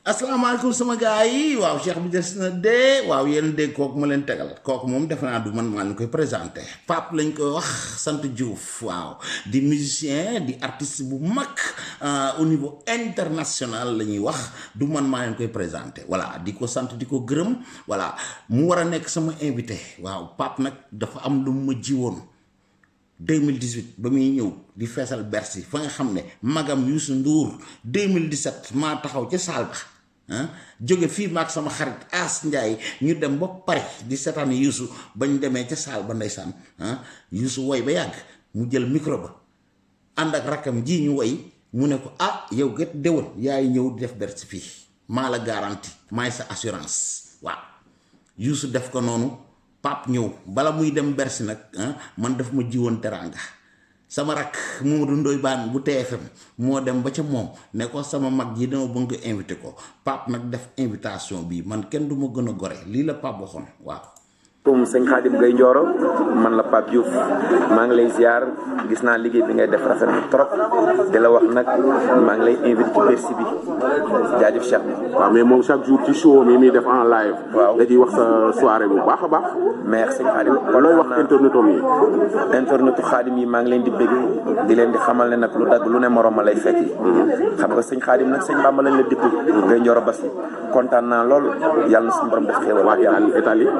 asalaamaaleykum sama gars yi waaw Cheikh bi des na de waaw yéen dégg kooku ma leen tegal kooku moom defe naa du man maa leen koy présenté Pape lañ koy wax sant Diouf waaw di musicien di artiste bu mag au niveau international la ñuy wax du man maa leen koy présenté voilà di ko sant di ko gërëm voilà mu war a nekk sama invité waaw Pape nag dafa am lu mu ma jiwoon 2018 ba muy ñëw di feesal Bercy fa nga xam ne magam Youssou Ndour 2017 maa taxaw ca saal ba jóge fii maag sama xarit As Ndiaye ñu dem ba Paris di seetaan Youssou bañ demee ca saal ba ndeysaan Youssou woy ba yàgg mu jël micro ba ànd ak rakkam ji ñu woy mu ne ko yow kat déwén yaay ñëw di def Bercy fii maa la garanti maay sa assurance waaw Youssou def ko noonu Pape ñëw bala muy dem Bercy nag man daf ma jiwoon teraanga sama rak Mamadou Ndoye Bane bu TFM moo dem ba ca moom ne ko sama mag ji dama bëgg nga invité ko Pape nag def invitation bi man kenn du ma gën a gore lii la Pape waxoon waaw. sëñ Khadim Gueye Ndioro man la Pape Diouf maa ngi lay ziar gis naa liggéey bi ngay def rafet na trop di la wax nag maa ngi lay invité ci Bercy bi jaajëf Cheikh bi. waaw mais moom chaque jour ci show mi muy def en live. waaw da ciy wax sa soirée bu baax a baax. merci sëñ Khadim. looy wax internetom yi. internetu Khadim yi maa ngi leen di bëggee di leen di xamal ne nag lu dagg lu ne morom ma lay fekki. xam nga sëñ Khadim nag sëñ Bamba lañ la dëpp Gueye Ndioro Bassi kontaan naa lool yàlla na suñu borom def xéewal.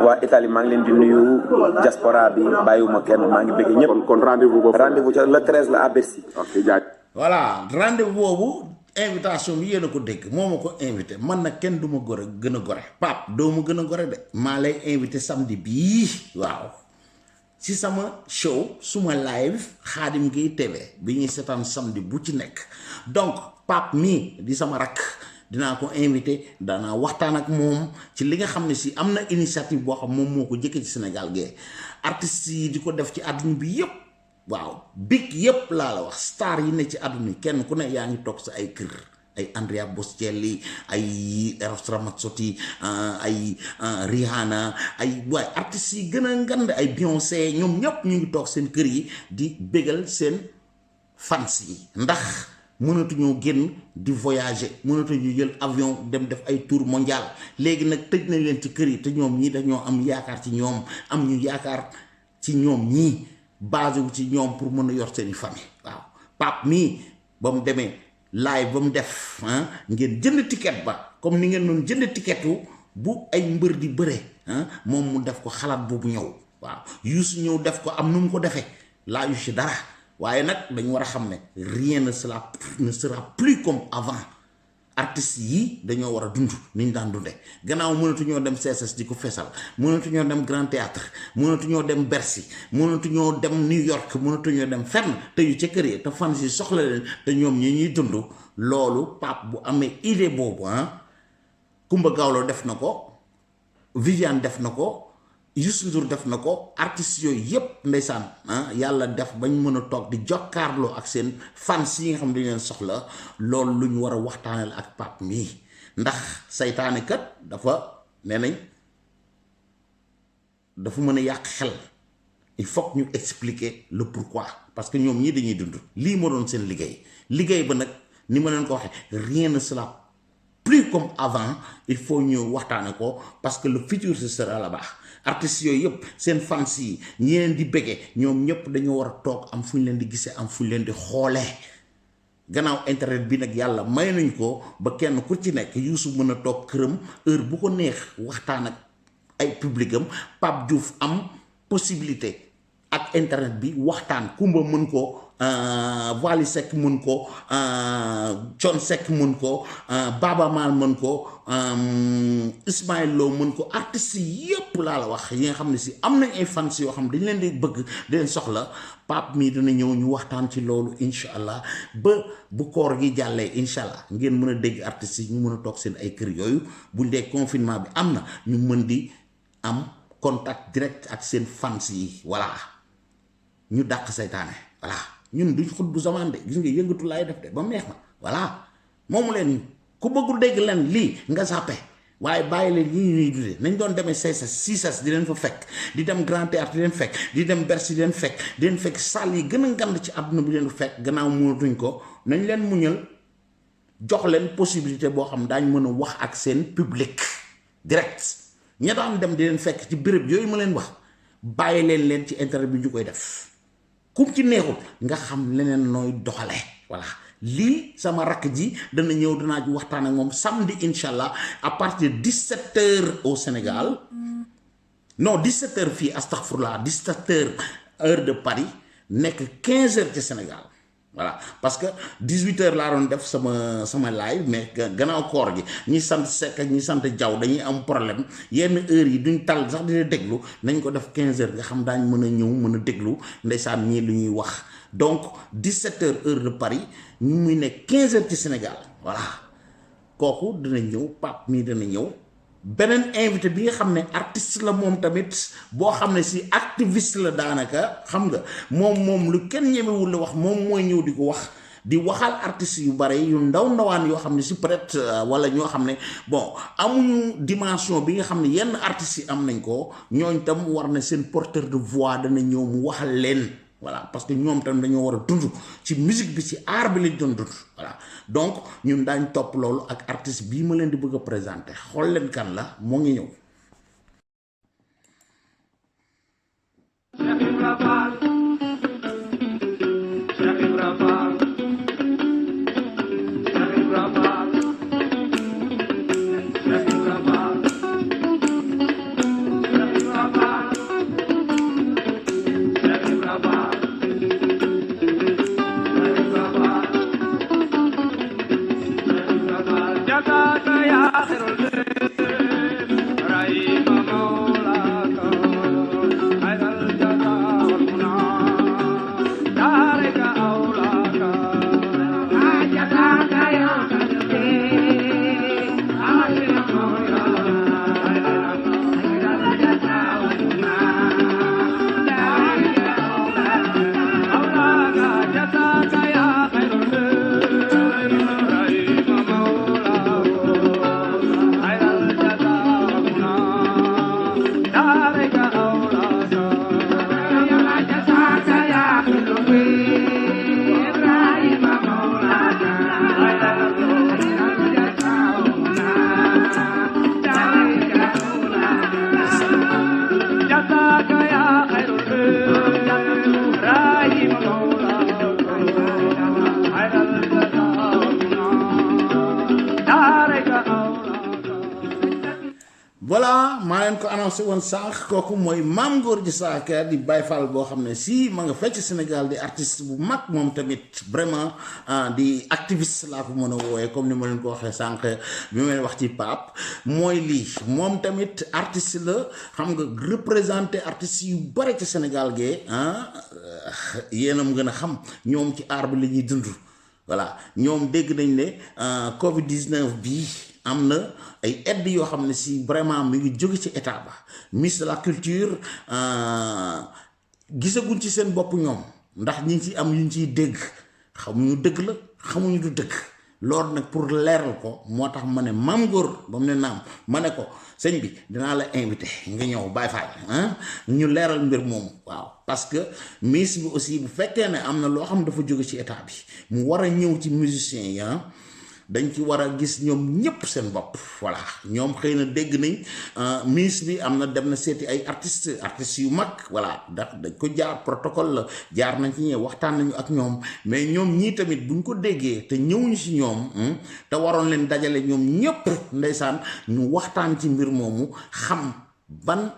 waa Italie maa ngi leen di nuyu diaspora bi bàyyiwuma kenn maa ngi bëgg ñëpp. kon rendez-vous boobu. rendez-vous ca le 13 la à Bercy. ok jaaj. voilà rendez-vous boobu invitation bi yéen a ko dégg moo ma ko invité man nag kenn du ma gore gën a gore Pape doo ma gën a gore de maa lay invité samedi bii waaw ci sama show suma live Khadim Gueye TV bi ñuy seetaan samedi bu ci nekk donc Pape mii di sama rakk dinaa ko invité danaa waxtaan ak moom ci li nga xam ne si am na initiative boo xam moom moo ko jëkkee ci Sénégal gee artistes yi di ko def ci àdduna bi yépp waaw big yépp laa la wax star yi ne ci àdduna yi kenn ku ne yaa ngi toog sa ay kër ay Andrea Bocelli ay Eros Ramazzotti ay Rihanna ay waaye artistes yi gën a ngand ay Beyoncé ñoom ñépp ñu ngi toog seen kër yi di bégal seen fans yi ndax mënatuñoo génn di voyager mënatuñu jël avion dem def ay tour mondial léegi nag tëj nañ leen ci kër yi te ñoom ñii dañoo am yaakaar ci ñoom am ñu yaakaar ci ñoom ñii basé wu ci ñoom pour mën a yor seeni famille waaw Pape mii ba mu demee live ba mu def ngeen jënd ticket ba comme ni ngeen doon jënd ticketu bu ay mbër di bëre moom mu def ko xalaat boobu ñëw waaw Youssou ñëw def ko am nu mu ko defee laa yu ci dara waaye nag dañu war a xam ne rien ne sera plus comme avant artistes yi dañoo war a dund ni ñu daan dundee gannaaw mënatuñoo dem CSS di ko fesal mënatuñoo dem Grand Théâtre mënatuñoo dem Bercy mënatuñoo dem New York mënatuñoo dem fenn te yu ca kër yi te fans yi soxla leen te ñoom ñi ñuy dund loolu Pape bu amee idée boobu Kumba Gawlo def na ko Viviane def na ko Youssou Ndour def na ko artistes yooyu yépp ndeysaan yàlla def bañ mën a toog di jokkaarloo ak seen fans yi nga xam ne dañu leen soxla loolu lu ñu war a waxtaanal ak Pape mii ndax saytaane kat dafa nee nañ dafa mën a yàq xel il faut que ñu expliquer le pourquoi parce que ñoom ñii dañuy dund lii moo doon seen liggéey ba nag ni ma leen ko waxee rien ne sera plus comme avant il faut ñu waxtaane ko parce que le futur ce sera là-bas artistes yooyu yëpp seen fans yi ñi leen di bëggee ñoom ñëpp dañoo war a toog am fu ñu leen di gisee am fu ñu leen di xoolee gannaaw internet bi nag yàlla may nañ ko ba kenn ku ci nekk Youssou mën a toog këram heure bu ko neex waxtaan ak ay public am Pape Diouf am possibilité ak internet bi waxtaan Kumba mën ko Wally Seck mën ko Thione Seck mën ko Baba Maal mën ko Ismaël Lo mën ko artistes yi yépp laa la wax yi nga xam ne si am nañ ay fans yoo xam dañ leen di bëgg di leen soxla Pape mii dina ñëw ñu waxtaan ci loolu incha allah ba bu koor gi jàllee incha allah ngeen mën a dégg artistes yi ñu mën a toog seen ay kër yooyu buñ dee confinement bi am na ñu mën di am contact direct ak seen fans yi voilà ñu dàq saytaane voilà ñun duñ xut bu zaman de gis nga yëngatu laay def de ba mu neex ma voilà moomu leen ku bëggul dégg leen lii nga sàppe waaye bàyyi leen ñi ñuy dundee nañ doon demee CSS di leen fa fekk di dem Grand Théâtre di leen fekk di dem Bercy di leen fekk salle yi gën a ngand ci àdduna bi leen fekk gannaaw mënatuñ ko nañ leen muñal jox leen possibilité boo xam daañ mën a wax ak seen public direct ña daan dem di leen fekk ci béréb yooyu ma leen wax bàyyi leen ci internet bi ñu koy def kum ci neexul nga xam leneen nooy doxale voilà lii sama rakk ji dana ñëw danaa ci waxtaan ak moom samedi incha allah à partir de 17h au Sénégal non 17h fii astaghfirullah 17h heure de Paris nekk 15h ci Sénégal voilà parce que 18h laa doon def sama live mais gannaaw koor gi ñi sant Seck ak ñi sant Jaw dañuy am problème yenn heures yi duñ tal sax dina déglu nañ ko def 15h nga xam daañ mën a ñëw mën a déglu ndeysaan ñii lu ñuy wax donc 17h heure de Paris ñu muy nekk 15h ci Sénégal voilà kooku dina ñëw Pape mii dina ñëw beneen invité bi nga xam ne artiste la moom tamit boo xam ne si activiste la daanaka xam nga moom lu kenn ñemewul la wax moom mooy ñëw di ko wax di waxal artistes yu bare yu ndawaan yoo xam ne si peut-être wala ñoo xam ne bon amuñu dimension bi nga xam ne yenn artistes yi am nañ ko ñooñ tam war na seen porteur de voix dana ñëw mu waxal leen voilà parce que ñoom tam dañoo war a dund ci musique bi ci art bi lañ doon dund voilà donc ñun daañ topp loolu ak artiste bii ma leen di bëgg a présenter xool leen kan la moo ngi ñëw. voilà maa leen ko annoncé woon sànq kooku mooy Mame Ngor Diazaka di Baye Fall boo xam ne si ma nga fecc Sénégal di artiste bu mag moom tamit vraiment di activiste laa ko mën a wooyee comme ni ma leen ko waxee sànq bi may wax ci Pape mooy lii moom tamit artiste la xam nga représenté artistes yu bare ci Sénégal gee yéen a mu gën a xam ñoom ci art bi la ñuy dund voilà ñoom dégg nañ ne Covid 19 bii am na ay aide yoo xam ne si vraiment mi ngi jóge ci état ba ministre de la culture gisaguñ ci seen bopp ñoom ndax ñi ngi ci am yuñ ciy dégg xamuñu dëgg la xamuñu du dëgg loolu nag pour leeral ko moo tax ma ne Mame Ngor ba mu ne naam ma ne ko sëñ bi dinaa la invité nga ñëw Baye Fall ñu leeral mbir moomu waaw parce que ministre bi aussi bu fekkee ne am na loo xam dafa jóge ci état bi mu war a ñëw ci musiciens yi dañ ci war a gis ñoom ñëpp seen bopp voilà ñoom xëy na dégg nañ ministre bi am na dem na seeti ay artistes yu mag voilà ndax dañ ko jaar protocole la jaar nañ ci ñëw waxtaan nañu ak ñoom mais ñoom ñii tamit buñ ko déggee te ñëwuñu si ñoom te waroon leen dajale ñoom ñëpp ndeysaan ñu waxtaan ci mbir moomu xam ban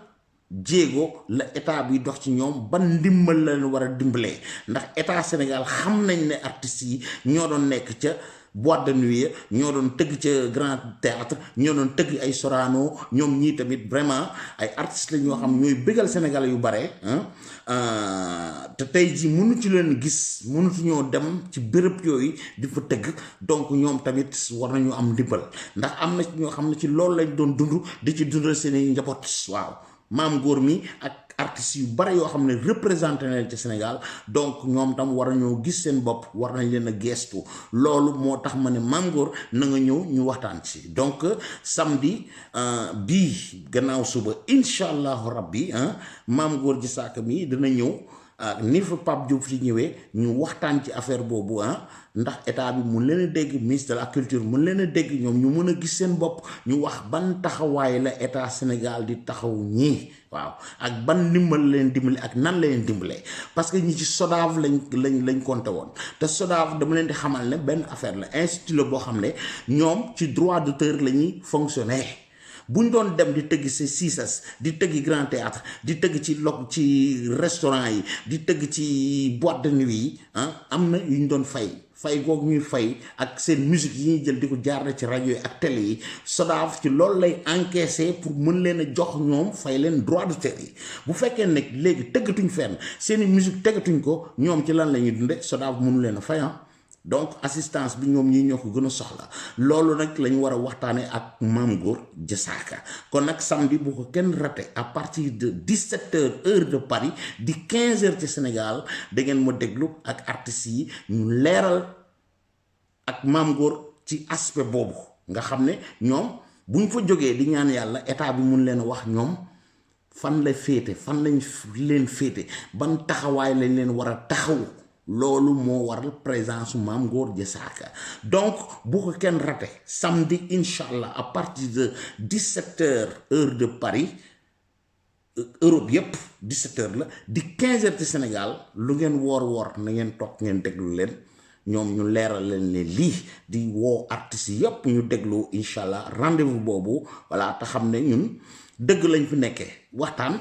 jéego la état bi dox ci ñoom ban ndimbal la leen war a dimbalee ndax état Sénégal xam nañ ne artistes yi ñoo doon nekk ca boîte de nuit ñoo doon tëgg ca grand théâtre ñoo doon tëgg ay Sorano ñoom ñii tamit vraiment ay artistes la ñoo xam ñooy bégal Sénégal yu bare te tey ji mënutu leen gis mënutu ñoo dem ci béréb yooyu di fa tëgg donc ñoom tamit war nañu am ndimbal ndax am na ñoo xam ne ci loolu lañ doon dund di ci dundal seeni njaboot waaw Mame Ngor mi ak artistes yu bare yoo xam ne représenté na leen ci Sénégal donc ñoom tam war nañoo gis seen bopp war nañ leen a geestu loolu moo tax ma ne Mame Ngor na nga ñëw ñu waxtaan ci donc samedi bii gannaaw suba incha allahu rabbi Mame Ngor Diazaka mi dana ñëw ni fa Pape Diouf ci ñëwee ñu waxtaan ci affaire boobu ndax état bi mun leen a dégg ministre de la culture mun leen a dégg ñoom ñu mën a gis seen bopp ñu wax ban taxawaay la état Sénégal di taxaw ñii waaw ak ban ndimbal leen dimbali ak nan la leen dimbalee parce que ñi ci SODAV lañ compté woon te SODAV dama leen di xamal ne benn affaire la institut la boo xam ne ñoom ci droit d'auteur la ñuy fonctionner. bu ñu doon dem di tëgg ci Cissas di tëgg Grand Théâtre di tëgg ci restaurant yi di tëgg ci boîte de nuit yi am na yu ñu doon fay googu ñuy fay ak seen musique yi ñuy jël di ko jaarale ci rajo yi ak télé yi SODAV ci loolu lay encaisser pour mën leen a jox ñoom fay leen droit d'auteur yi bu fekkee nag léegi tëggatuñ fenn seeni musique tëggatuñ ko ñoom ci lan la ñuy dunde SODAV mënu leen a fay donc assistance bi ñoom ñi ñoo ko gën a soxla loolu nag la ñu war a waxtaanee ak Mame Gor Diazaka kon nag samedi bu ko kenn raté à partir de 17h heure de Paris di 15h ci Sénégal da ngeen ma déglu ak artistes yi ñu leeral ak Mame Gor ci aspect boobu nga xam ne ñoom bu ñu fa jógee di ñaan yàlla état bi mun leen wax ñoom fan la féete fan lañ leen féete ban taxawaay lañ leen war a taxaw. loolu moo waral présence Mame Gor Diazaka donc bu ko kenn raté samedi incha allah à partir de 17h heure de Paris Europe yépp 17h la di 15h ci Sénégal lu ngeen woor na ngeen toog ngeen déglu leen ñoom ñu leeral leen ne lii di woo artistes yépp ñu déglu incha allah rendez-vous boobu voilà te xam ne ñun dëgg lañ fi nekkee waxtaan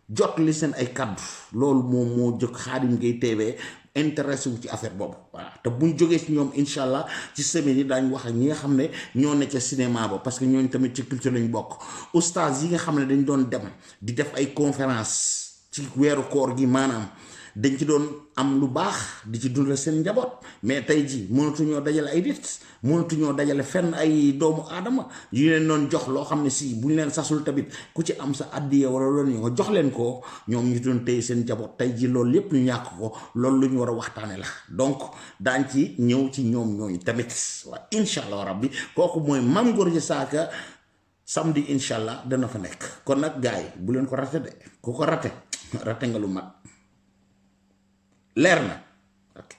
jot li seen ay kaddu loolu moom moo jóg Khadim Gueye TV intéressé wu ci affaire boobu voilà te buñ jógee ci ñoom incha allah ci semaine yi daañu wax ak ñi nga xam ne ñoo ne ca cinéma ba parce que ñooñu tamit ci culture lañ bokk oustaz yi nga xam ne dañ doon dem di def ay conférence ci weeru koor gi maanaam dañ ci doon am lu baax di ci dundal seen njaboot mais tey ji mënatuñoo dajale ay nit mënatuñoo dajale fenn ay doomu aadama yu leen doon jox loo xam ne si buñ leen sasul tamit ku ci am sa addiya wala loolu ñu nga jox leen ko ñoom ñu doon téye seen njaboot tey ji loolu lépp ñu ñàkk ko loolu lu ñu war a waxtaane la donc daañ ci ñëw ci ñoom ñooñu tamit waa incha allah rabbi kooku mooy Mame Gor Diazaka samedi incha allah dana fa nekk kon nag gars yi bu leen ko rate de ku ko rate nga lu mag leer na ok.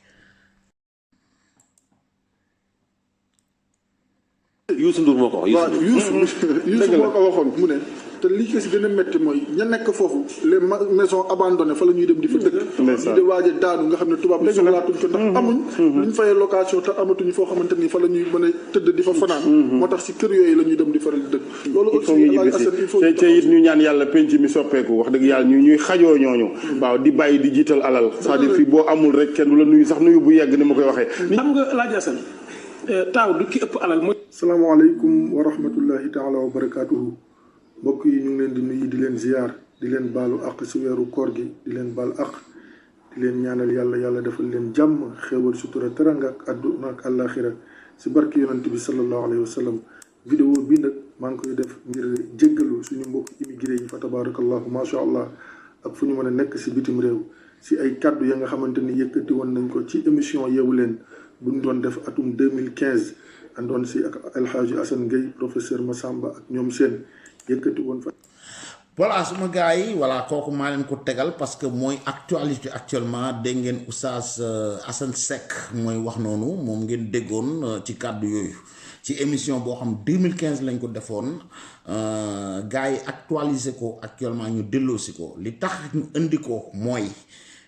Youssou Ndour moo ko wax. waaw Youssou moo ko waxoon mu ne te li ko si gën a métti mooy ña nekk foofu les maisons abandonnées fa la ñuy dem di fa dëkk. ñu di waaj a daanu nga xam ne tubaab bi soxlaatuñ ko ndax amuñ. lu ñu fayee location te amatuñu foo xamante ni fa la ñuy mën a tëdd di fa fanaan. moo tax si kër yooyu la ñuy dem di faral di dëkk. loolu aussi il faut te it ñu ñaan yàlla penc mi soppeeku wax dëgg yàlla ñuy xajoo ñooñu. waaw di bàyyi di jiital alal. c'est-à-dire fii boo amul rek kenn du la nuyu sax nuyu bu yegg ni ma koy waxee. xam nga laaj Assane taaw du ki ëpp alal mooy. salaamaaleykum wa rahmatullahi taala wa barakaatuhu mbokk yi ñu ngi leen di nuyu di leen ziyaar di leen baalu àq si weeru koor gi di leen baal àq di leen ñaanal yàlla defal leen jàmm xéewal sutura teranga ak àdduna ak àllaaxira si barke yonent bi sallallahu alayhi wa sallam. vidéo bi nag maa ngi koy def ngir jéggalu suñu mbokk immigré yi fa tabarakallahu macha allah ak fu ñu mën a nekk si bitim réew si ay kaddu ya nga xamante ni yëkkati woon nañ ko ci émission Yeewu Leen bu ñu doon def atum 2015 àndoon si ak El Hadji Assane Gueye professeur Massamba ak ñoom seen yëkkati woon fa. voilà suma gars yi voilà kooku maa leen ko tegal parce que mooy actualité actuellement dégg ngeen oustaz Assane Seck mooy wax noonu moom ngeen déggoon ci kàddu yooyu ci émission boo xam 2015 lañ ko defoon gars yi actualiser ko actuellement ñu delloosi ko li tax ñu indi ko mooy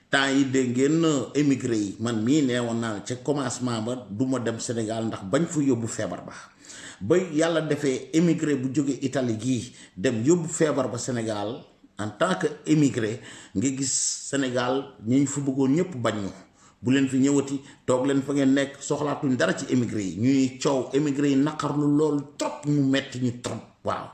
temps yi dégg ngeen émigré yi man mii nee woon naa ca commencement ba du ma dem Sénégal ndax bañ fa yóbbu feebar ba yàlla defee émigré bu jóge Italie gii dem yóbbu feebar ba Sénégal en tant que émigré nga gis Sénégal ñi ñu fa bëggoon ñëpp bañ ñu bu leen fi ñëwati toog leen fa ngeen nekk soxlaatuñ dara ci émigré yi ñuy coow émigré yi naqarlu loolu trop mu metti ñu trop waaw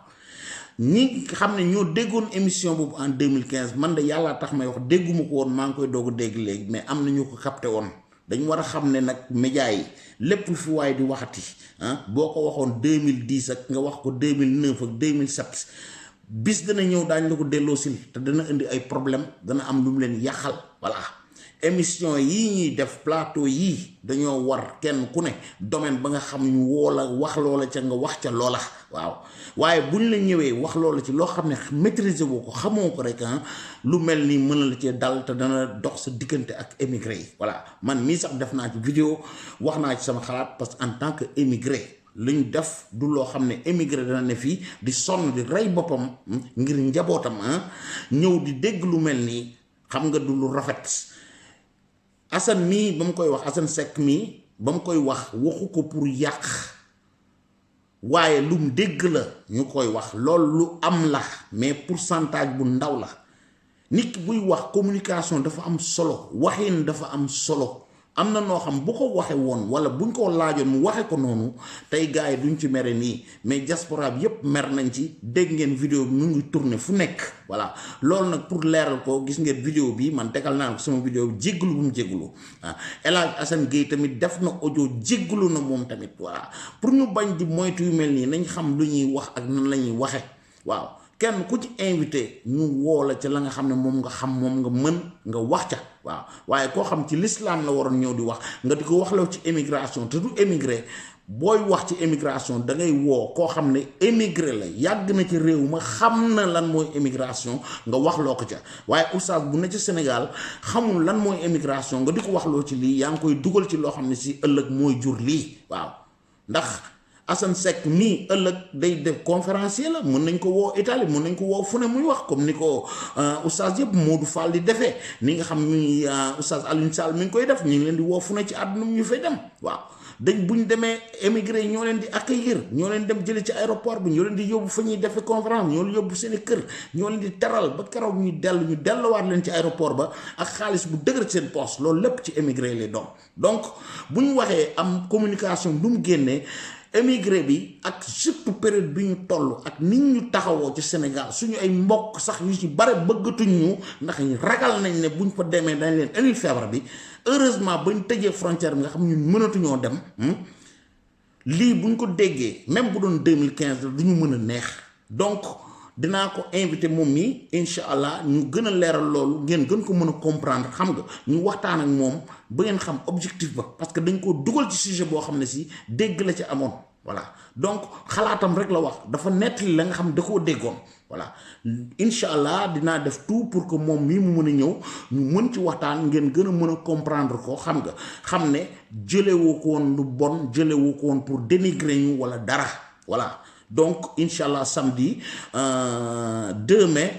ñi xam ne ñoo déggoon émission boobu en 2015 man de yàlla tax may wax dégguma ko woon maa ngi koy doog a dégg léegi mais am na ñu ko capté woon dañu war a xam ne nag média yi lépp lu fi waaye di waxati boo ko waxoon 2010 ak nga wax ko 2009 ak 2007 bis dana ñëw daañu la ko delloosil te dana indi ay problème dana am lu mu leen yàqal voilà émission yii ñuy def plateau yii dañoo war kenn ku ne domaine ba nga xam ñu woo la wax loola ca nga wax ca loola waaw waaye buñ la ñëwee wax loola ci loo xam ne maîtriser woo ko xamoo ko rek lu mel ni mën na la cee dal te dana dox sa diggante ak émigré yi voilà man mii sax def naa ci vidéo wax naa ci sama xalaat parce que en tant que émigré lu ñu def du loo xam ne émigré dana ne fii di sonn di rey boppam ngir njabootam ñëw di dégg lu mel nii xam nga du lu rafet Assane mii ba mu koy wax Assane Seck mii ba mu koy wax waxu ko pour yàq waaye lu mu dégg la ñu koy wax loolu lu am la mais pourcentage bu ndaw la nit ki buy wax communication dafa am solo waxin dafa am solo am na noo xam bu ko waxe woon wala buñ ko laajoon mu waxe ko noonu tey gars yi duñ ci mere nii mais diaspora bi yépp mer nañ ci dégg ngeen vidéo bi mu ngi tourné fu nekk voilà loolu nag pour leeral ko gis ngeen vidéo bi man tegal naa ko sama vidéo bi jéggalu bu mu jéggalu El Hadj Assane Gueye tamit def na audio jéggalu na moom tamit voilà pour ñu bañ di moytu yu mel nii nañ xam lu ñuy wax ak nan la ñuy waxe waaw kenn ku ci invité ñu woo la ca la nga xam ne moom nga xam moom nga mën nga wax ca waaw waaye koo xam ci l'islam la waroon ñëw di wax nga di ko waxloo ci émigration te du émigré booy wax ci émigration da ngay woo koo xam ne émigré la yàgg na ci réew ma xam na lan mooy émigration nga waxloo ko ca waaye oustaz bu ne ci Sénégal xamul lan mooy émigration nga di ko waxloo ci lii yaa ngi koy dugal ci loo xam ne si ëllëg mooy jur lii waaw ndax Assane Seck nii ëllëg day def conférencier la mën nañ ko woo Italie mën nañ ko woo fu ne muy wax comme ni ko oustaz yëpp Modou Fall di defee ni nga xam ni oustaz Alioune Sall mi ngi koy def ñu ngi leen di woo fu ne ci àdduna ñu fay dem waaw dañ buñ demee émigré yi ñoo leen di accueillir ñoo leen dem jëli ci aéroport bi ñoo leen di yóbbu fa ñuy defee conférence ñoo leen yóbbu seen i kër ñoo leen di teral ba keroog ñu delluwaat leen ci aéroport ba ak xaalis bu dëgër seen poche loolu lépp ci émigré lay doon donc bu ñu waxee am communication du mu génnee émigré bi ak surtout période bi ñu toll ak nit ñu taxawoo ci Sénégal suñu ay mbokk sax yu ci bare bëggatuñ ñu ndax ragal nañ ne buñ fa demee dañ leen indil feebar bi heureusement bañ tëjee frontière bi nga xam ñun mënatuñoo dem lii buñ ko déggee même bu doon 2015 la du ñu mën a neex donc dinaa ko invité moom mi incha allah ñu gën a leeral loolu ngeen gën ko mën a comprendre xam nga ñu waxtaan ak moom ba ngeen xam objectif ba parce que dañ ko dugal ci sujet boo xam ne si dégg la ci amoon voilà donc xalaatam rek la wax dafa nettali la nga xam da koo déggoon voilà incha allah dinaa def tout pour que moom mii mu mën a ñëw ñu mën ci waxtaan ngeen gën a mën a comprendre ko xam nga xam ne jëlewoo ko woon lu bon jëlewoo ko woon pour dénigrer ñu wala dara voilà donc incha allah samedi 2 mai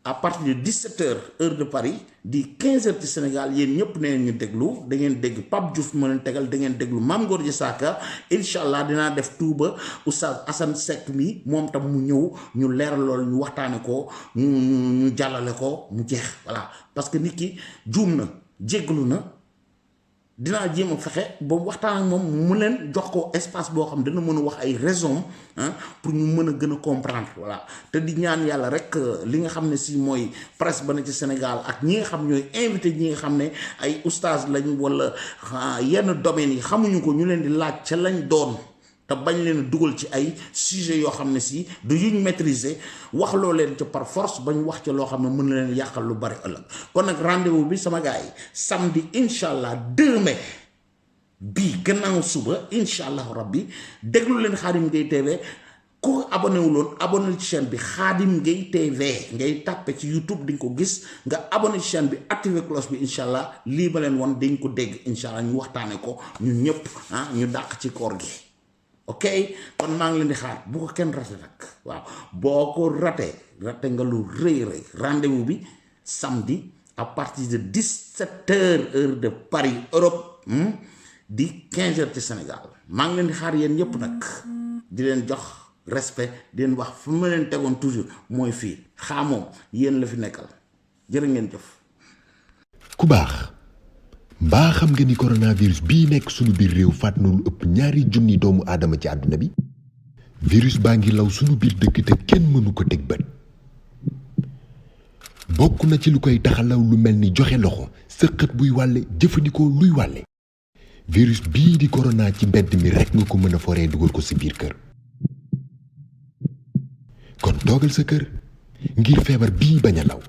à partir de 17h heure de Paris di 15h ci Sénégal yéen ñëpp nee ñu déglu da ngeen dégg Pape Diouf ma leen tegal da ngeen déglu Mame Gor Diazaka incha allah dinaa def tuuba oustaz Assane Seck mi moom tam mu ñëw ñu leeral loolu ñu waxtaane ko ñu jàllale ko mu jeex voilà parce que nit ki juum na jéggalu na dinaa jéem a fexe ba waxtaan ak moom mu leen jox ko espace boo xam dana mën a wax ay raison pour ñu mën a gën a comprendre voilà te di ñaan yàlla rek li nga xam ne si mooy presse ba na ci Sénégal ak ñi nga xam ñooy invité ñi nga xam ne ay oustaz lañ wala yenn domaines yi xamuñu ko ñu leen di laaj ca lañ doon te bañ leen a dugal ci ay sujet yoo xam ne si du yuñ maîtriser wax loo leen ca par force bañ wax ca loo xam ne mën na leen yàqal lu bari ëllëg kon nag rendez-vous bi sama gars yi samedi incha allah 2 mai bii gannaaw suba incha allah rabbi déglu leen Khadim Gueye TV ku abonné wuloon abonné ci chaîne bi Khadim Gueye TV ngay tàppe ci YouTube di nga ko gis nga abonné ci chaîne bi activé cloche bi incha allah lii ba leen woon dañ ko dégg incha allah ñu waxtaane ko ñun ñëpp ñu dàq ci koor gi. ok kon maa ngi leen di xaar bu ko kenn rate nag waaw boo ko rate nga lu rëy rendez-vous bi samedi à partir de 17h heure de Paris Europe di 15h ci Sénégal maa ngi leen di xaar yéen ñëpp nag di leen jox respect di leen wax fu ma leen tegoon toujours mooy fii moom yéen la fi nekkal jërë ngeen jëf. ku baax mbaa xam nga ni coronavirus bii nekk sunu biir réew faat na lu ëpp 2 junni doomu aadama ci àdduna bi virus baa ngi law sunu biir dëkk te kenn mënu ko teg bët bokk na ci lu koy taxalaw lu mel ni joxe loxo sëqët buy wàlle jëfandikoo luy wàlle virus bii di corona ci mbedd mi rekk nga ko mën a foree dugal ko si biir kër kon toogal sa kër ngir feebar bii bañ a law